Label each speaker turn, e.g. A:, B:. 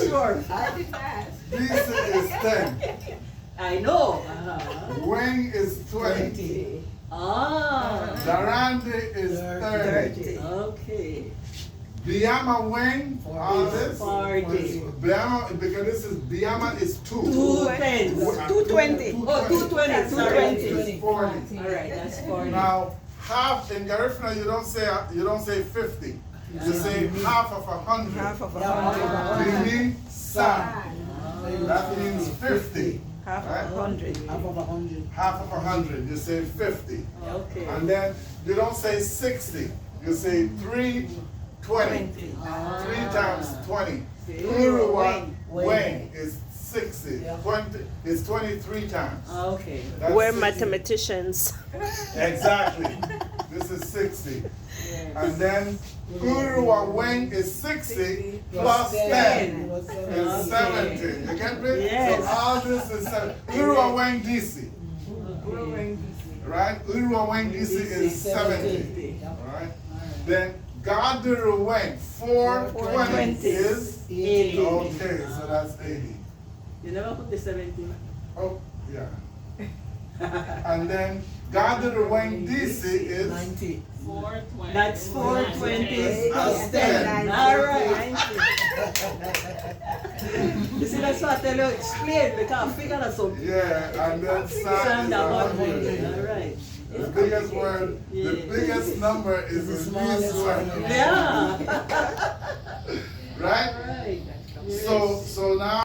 A: Sure.
B: I didn't ask.
C: DC is 10.
A: I know.
C: Wing is 20.
B: 20.
A: Ah.
C: Darande is 30.
B: 30.
A: Okay.
C: Biama Wing, all this.
A: 40.
C: Biama, because this is, Biama is 2.
A: 210.
B: 220.
A: Oh, 220. Sorry.
C: 220 is 40.
A: All right, that's 40.
C: Now, half in Garifuna, you don't say 50. You say half of 100.
B: Half of 100.
C: Meaning san. That means 50.
B: Half
C: right?
B: of 100.
D: Half of 100.
C: Half of 100. You say 50.
A: Okay.
C: And then you don't say 60. You say 320. 3 times 20. Uruwa Wing is 60.
D: Yeah.
C: 20 is 23 times.
A: Okay.
C: That's
E: We're
C: 60.
E: mathematicians.
C: Exactly. This is 60.
A: Yes.
C: And then Uruwa Wing is 60 plus 10 is 70. You get me?
A: Yes.
C: So all this is 70. Uruwa Wing DC. Right? Uruwa Wing DC is 70. Alright? Then Gaduru Wing 420 is
A: 80.
C: okay, so that's 80.
A: You never put the 70.
C: Oh, yeah. And then Gaduru Wing DC is
D: 90.
B: 420.
A: That's 420 plus 10.
C: 10.
A: All right. You see, that's what I tell you, explain, because figure that so.
C: yeah, and then
A: Sand
C: sand is
A: about
C: 100.
A: All right.
C: The biggest word, the
A: Yeah.
C: biggest number is the
D: smallest
C: least
D: one.
C: one.
A: Yeah.
C: Right?
A: Right.
C: So now